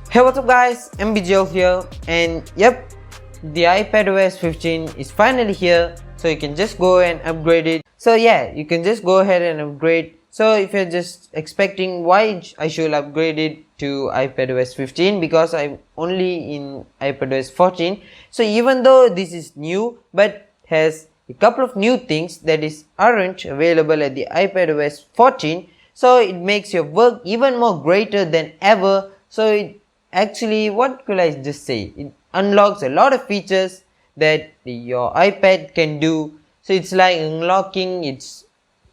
Hey, what's up guys, MBGL here, and yep, the iPadOS 15 is finally here, so you can just go and upgrade it. So yeah, you can just go ahead and upgrade. So if you're just expecting why I should upgrade it to iPadOS 15, because I'm only in iPadOS 14. So even though this is new, but has a couple of new things that aren't available at the iPadOS 14, so it makes your work even more greater than ever. So actually, what could I just say? It unlocks a lot of features that your iPad can do. So it's like unlocking its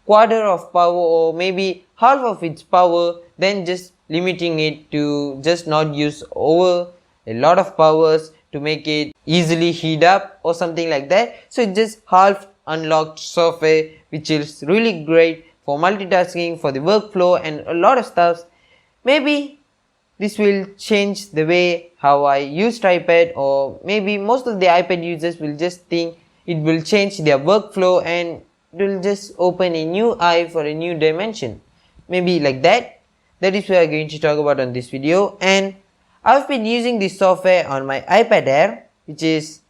quarter of power or maybe half of its power, then just limiting it to just not use over a lot of powers to make it easily heat up or something like that. So it's just half unlocked software, which is really great for multitasking, for the workflow and a lot of stuff. Maybe this will change the way how I use iPad, or maybe most of the iPad users will just think it will change their workflow and it will just open a new eye for a new dimension. Maybe like that. That is what I'm going to talk about on this video. And I've been using this software on my iPad Air, which is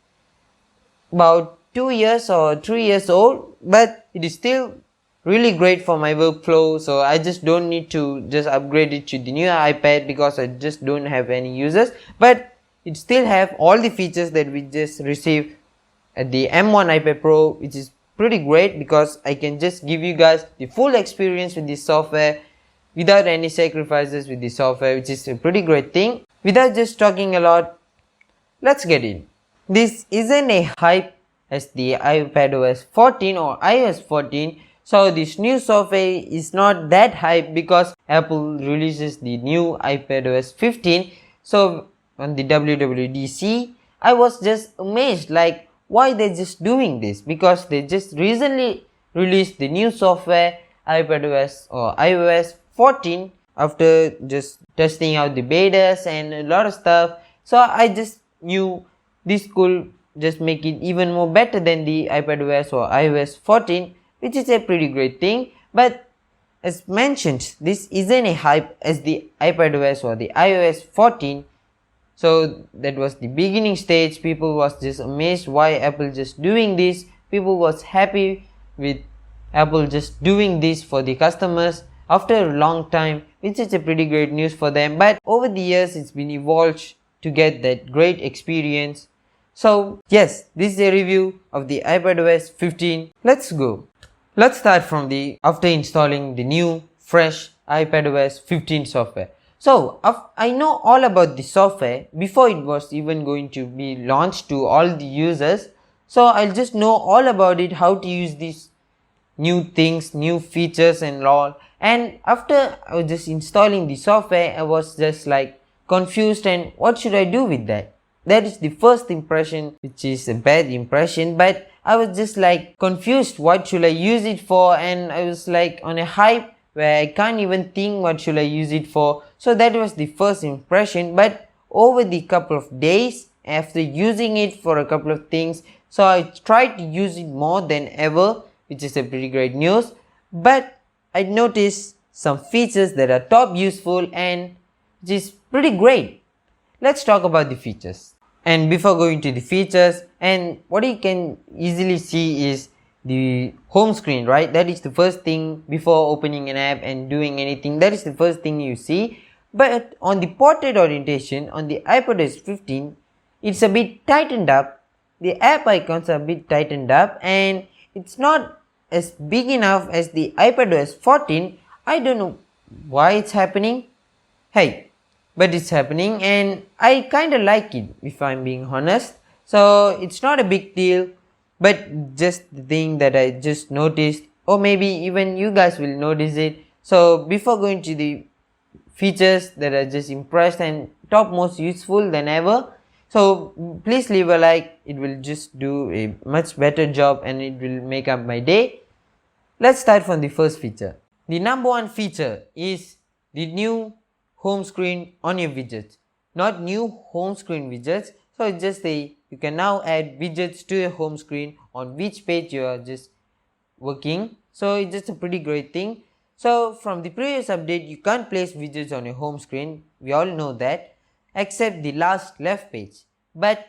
about 2 years or 3 years old, but it is still really great for my workflow. So I just don't need to just upgrade it to the new iPad because I just don't have any users, but it still have all the features that we just received at the M1 iPad Pro, which is pretty great because I can just give you guys the full experience with this software without any sacrifices with the software, which is a pretty great thing. Without just talking a lot, let's get in. This isn't a hype as the iPadOS 14 or iOS 14. So this new software is not that hype because Apple releases the new iPadOS 15. So on the WWDC, I was just amazed, like why they're just doing this, because they just recently released the new software iPadOS or iOS 14 after just testing out the betas and a lot of stuff. So I just knew this could just make it even more better than the iPadOS or iOS 14, which is a pretty great thing. But as mentioned, this isn't a hype as the iPadOS or the iOS 14. So that was the beginning stage. People was just amazed why Apple just doing this. People was happy with Apple just doing this for the customers after a long time, which is a pretty great news for them. But over the years, it's been evolved to get that great experience. So yes, this is a review of the iPadOS 15. Let's go. Let's start from after installing the new fresh iPadOS 15 software. So I know all about the software before it was even going to be launched to all the users. So I'll just know all about it, how to use these new things, new features and all. And after I was just installing the software, I was just like confused, and what should I do with that? That is the first impression, which is a bad impression, but I was just like confused what should I use it for, and I was like on a hype where I can't even think what should I use it for. So that was the first impression. But over the couple of days after using it for a couple of things, so I tried to use it more than ever, which is a pretty great news. But I noticed some features that are top useful and which is pretty great. Let's talk about the features. And before going to the features, and what you can easily see is the home screen, right? That is the first thing before opening an app and doing anything. That is the first thing you see. But on the portrait orientation on the iPadOS 15, it's a bit tightened up. The app icons are a bit tightened up and it's not as big enough as the iPadOS 14. I don't know why it's happening. Hey, but it's happening and I kinda like it, if I'm being honest. So it's not a big deal, but just the thing that I just noticed, or maybe even you guys will notice it. So before going to the features that are just impressed and top most useful than ever, so please leave a like. It will just do a much better job and it will make up my day. Let's start from the first feature. The number one feature is the new home screen on your widgets. Not new home screen widgets. So it's just you can now add widgets to your home screen on which page you are just working. So it's just a pretty great thing. So from the previous update, you can't place widgets on your home screen. We all know that. except the last left page. But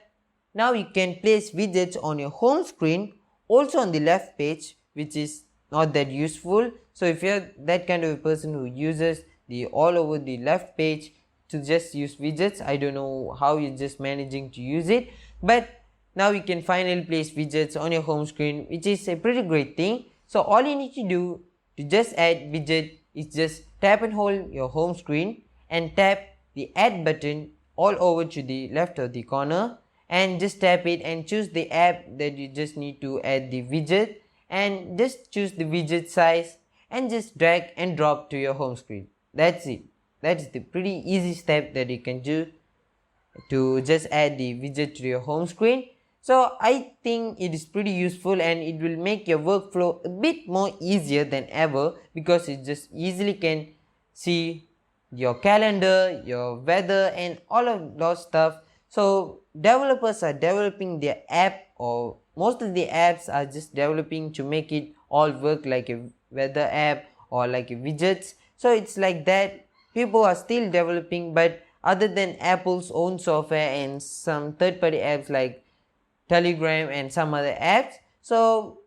now you can place widgets on your home screen also on the left page, which is not that useful. So if you're that kind of a person who uses the all over the left page to just use widgets, I don't know how you're just managing to use it, but now you can finally place widgets on your home screen, which is a pretty great thing. So all you need to do to just add widget is just tap and hold your home screen and tap the add button all over to the left of the corner, and just tap it and choose the app that you just need to add the widget, and just choose the widget size and just drag and drop to your home screen. That's it. That's the pretty easy step that you can do to just add the widget to your home screen. So I think it is pretty useful and it will make your workflow a bit more easier than ever, because you just easily can see your calendar, your weather and all of those stuff. So developers are developing their app, or most of the apps are just developing to make it all work like a weather app or like a widgets. So it's like that. People are still developing, but other than Apple's own software and some third-party apps like Telegram and some other apps, so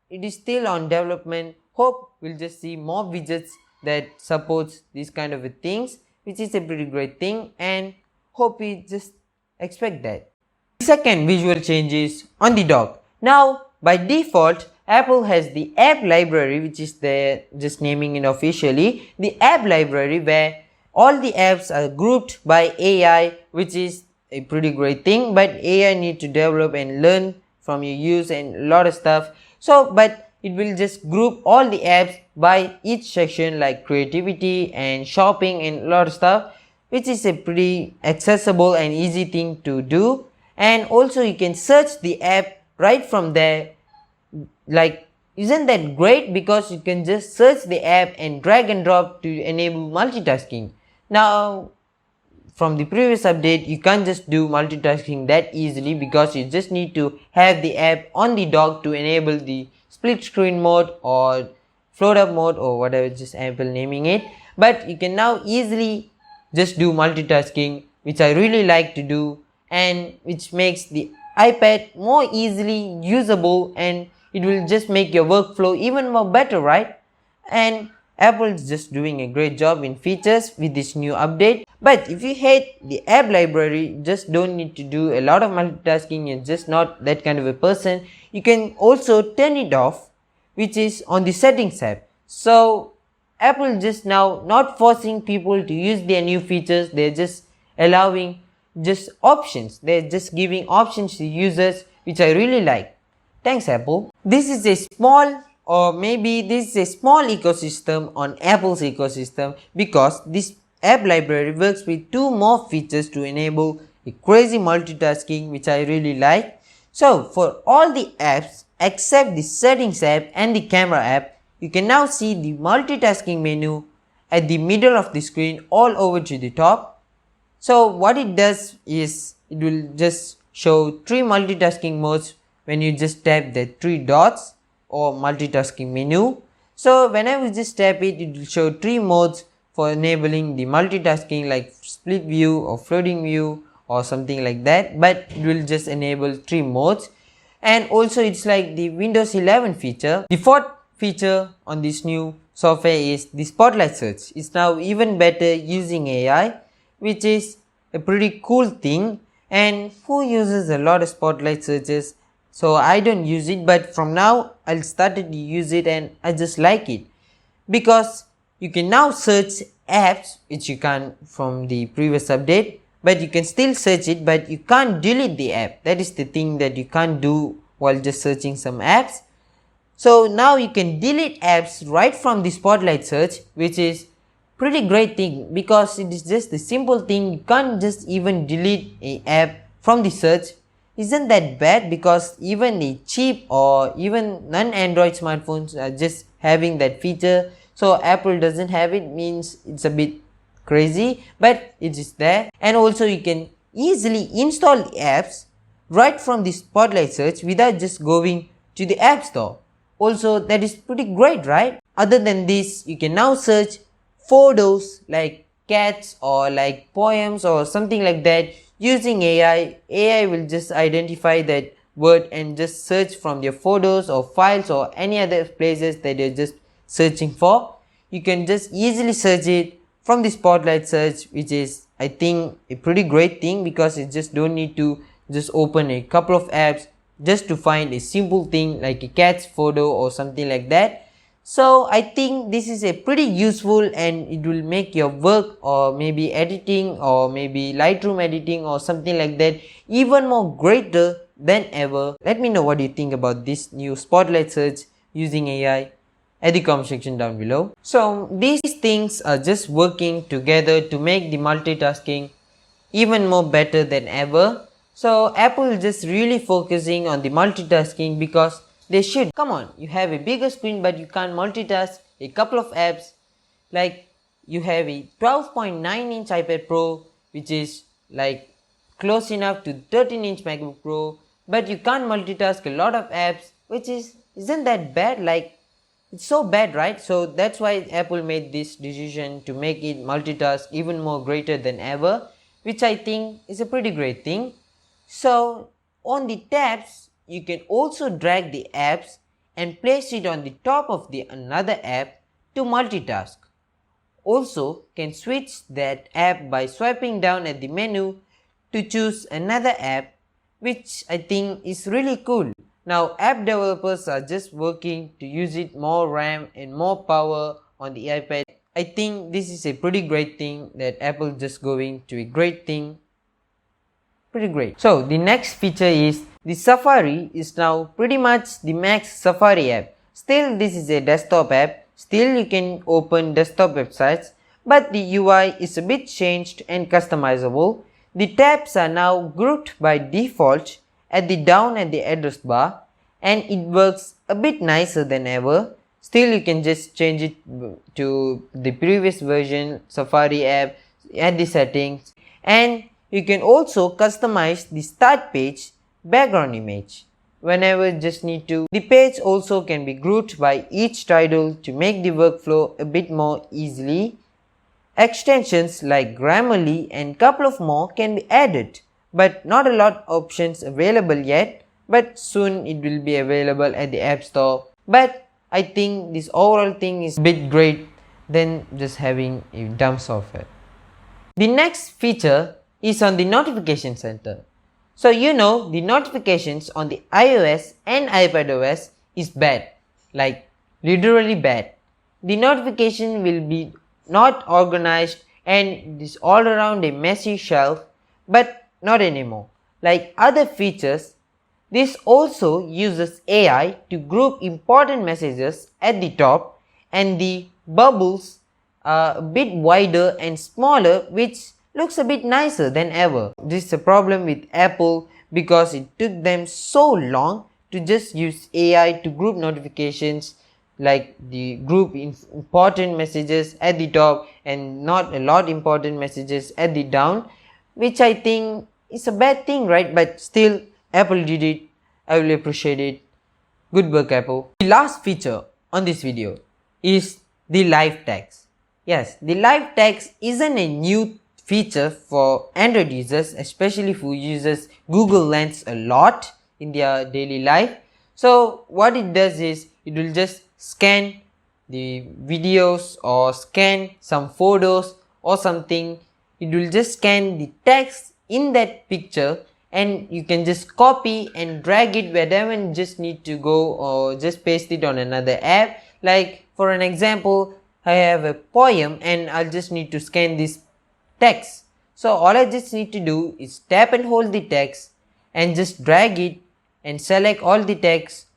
it is still on development. Hope we'll just see more widgets that supports these kind of things, which is a pretty great thing, and hope we just expect that. The second visual change is on the dock. Now by default Apple has the app library, which is there, just naming it officially, the app library, where all the apps are grouped by AI, which is a pretty great thing, but AI need to develop and learn from your use and a lot of stuff. So but it will just group all the apps by each section like creativity and shopping and a lot of stuff, which is a pretty accessible and easy thing to do. And also you can search the app right from there. Like, isn't that great? Because you can just search the app and drag and drop to enable multitasking. Now from the previous update you can't just do multitasking that easily, because you just need to have the app on the dock to enable the split screen mode or float up mode or whatever, just Apple naming it. But you can now easily just do multitasking, which I really like to do, and which makes the iPad more easily usable, and it will just make your workflow even more better, right? And Apple is just doing a great job in features with this new update. But if you hate the app library, you just don't need to do a lot of multitasking, you're just not that kind of a person, you can also turn it off, which is on the settings app. So Apple just now not forcing people to use their new features, they're just allowing just options, they're just giving options to users, which I really like. Thanks Apple. This is a small, or maybe this is a small ecosystem on Apple's ecosystem, because this app library works with two more features to enable a crazy multitasking, which I really like. So for all the apps except the settings app and the camera app, you can now see the multitasking menu at the middle of the screen all over to the top. So what it does is it will just show three multitasking modes when you just tap the three dots or multitasking menu. So when I will just tap it, it will show three modes for enabling the multitasking, like split view or floating view or something like that, but it will just enable three modes. And also it's like the Windows 11 feature. The fourth feature on this new software is the spotlight search. It's now even better using AI, which is a pretty cool thing. And who uses a lot of spotlight searches? So I don't use it, but from now I'll start to use it and I just like it, because you can now search apps, which you can't from the previous update, but you can still search it, but you can't delete the app. That is the thing that you can't do while just searching some apps. So now you can delete apps right from the spotlight search, which is pretty great thing, because it is just the simple thing. You can't just even delete a app from the search. Isn't that bad? Because even the cheap or even non-Android smartphones are just having that feature. So Apple doesn't have it, means it's a bit crazy, but it is there. And also you can easily install the apps right from the spotlight search without just going to the app store. Also that is pretty great, right? Other than this, you can now search photos like cats or like poems or something like that using AI will just identify that word and just search from your photos or files or any other places that you're just searching for. You can just easily search it from the spotlight search, which is I think a pretty great thing because you just don't need to just open a couple of apps just to find a simple thing like a cat's photo or something like that. So I think this is a pretty useful and it will make your work or maybe editing or maybe Lightroom editing or something like that even more greater than ever. Let me know what you think about this new spotlight search using AI at the comment section down below. So these things are just working together to make the multitasking even more better than ever. So Apple is just really focusing on the multitasking because they should. Come on, you have a bigger screen but you can't multitask a couple of apps. Like you have a 12.9-inch iPad Pro which is like close enough to 13-inch MacBook Pro, but you can't multitask a lot of apps, which isn't that bad? Like it's so bad, right? So that's why Apple made this decision to make it multitask even more greater than ever, which I think is a pretty great thing. So on the tabs, you can also drag the apps and place it on the top of the another app to multitask. Also can switch that app by swiping down at the menu to choose another app, which I think is really cool. Now app developers are just working to use it more RAM and more power on the iPad. I think this is a pretty great thing that Apple just going to a great thing. Pretty great. So the next feature is the Safari is now pretty much the Max Safari app. Still this is a desktop app. Still you can open desktop websites, but the UI is a bit changed and customizable. The tabs are now grouped by default at the down at the address bar and it works a bit nicer than ever. Still you can just change it to the previous version Safari app at the settings, and you can also customize the start page background image whenever you just need to. The page also can be grouped by each title to make the workflow a bit more easily. Extensions like Grammarly and couple of more can be added, but not a lot of options available yet, but soon it will be available at the App Store. But I think this overall thing is a bit great than just having a dumb software. The next feature is on the notification center. So you know the notifications on the iOS and iPadOS is bad, like literally bad. The notification will be not organized and it is all around a messy shelf, but not anymore. Like other features, this also uses AI to group important messages at the top and the bubbles are a bit wider and smaller, which looks a bit nicer than ever. This is a problem with Apple because it took them so long to just use AI to group notifications, like the group important messages at the top and not a lot important messages at the down, which I think is a bad thing, right? But still Apple did it. I will appreciate it. Good work, Apple. The last feature on this video is the live text. Yes, the live text isn't a new feature for Android users, especially who uses Google Lens a lot in their daily life. So what it does is it will just scan the videos or scan some photos or something. It will just scan the text in that picture and you can just copy and drag it wherever you just need to go, or just paste it on another app. Like for an example, I have a poem and I'll just need to scan this text. So all I just need to do is tap and hold the text and just drag it and select all the text,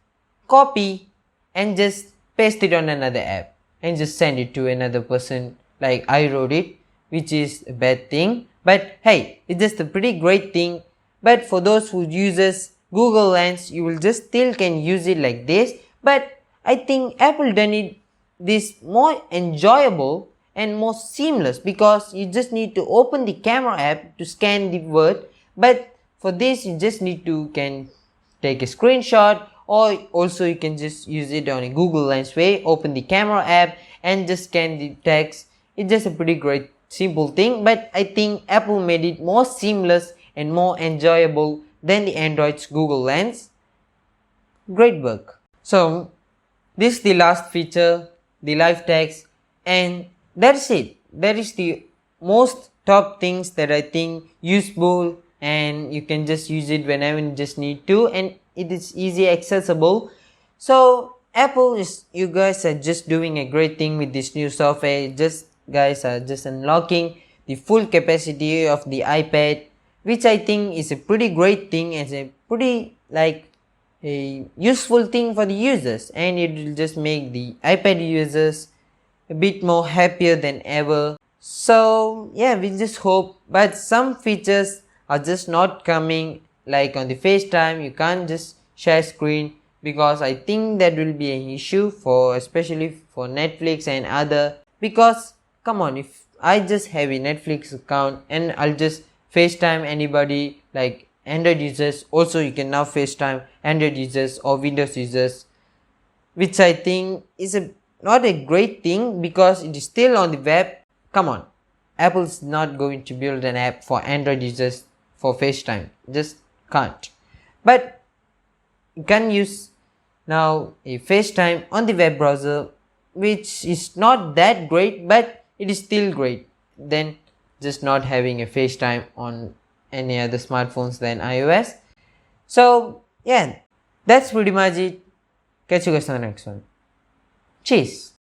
copy and just paste it on another app and just send it to another person like I wrote it, which is a bad thing. But hey, it's just a pretty great thing. But for those who uses Google Lens, you will just still can use it like this. But I think Apple done it this more enjoyable and more seamless because you just need to open the camera app to scan the word. But for this you just need to can take a screenshot, or also you can just use it on a Google Lens way, open the camera app and just scan the text. It's just a pretty great simple thing, but I think Apple made it more seamless and more enjoyable than the Android's Google Lens. Great work. So this is the last feature, the live text, and that's it. That is the most top things that I think useful, and you can just use it whenever you just need to, and it is easy accessible. So you guys are just doing a great thing with this new software. Guys are just unlocking the full capacity of the iPad, which I think is a pretty great thing and a pretty a useful thing for the users, and it will just make the iPad users a bit more happier than ever. So yeah, we just hope, but some features are just not coming, like on the FaceTime you can't just share screen, because I think that will be an issue for especially for Netflix and other, because come on, if I just have a Netflix account and I'll just FaceTime anybody like Android users, also you can now FaceTime Android users or Windows users, which I think is not a great thing because it is still on the web. Come on, Apple's not going to build an app for Android users for FaceTime, just can't. But you can use now a FaceTime on the web browser, which is not that great, but it is still great than just not having a FaceTime on any other smartphones than iOS. So yeah, that's pretty much it. Catch you guys on the next one. Cheers.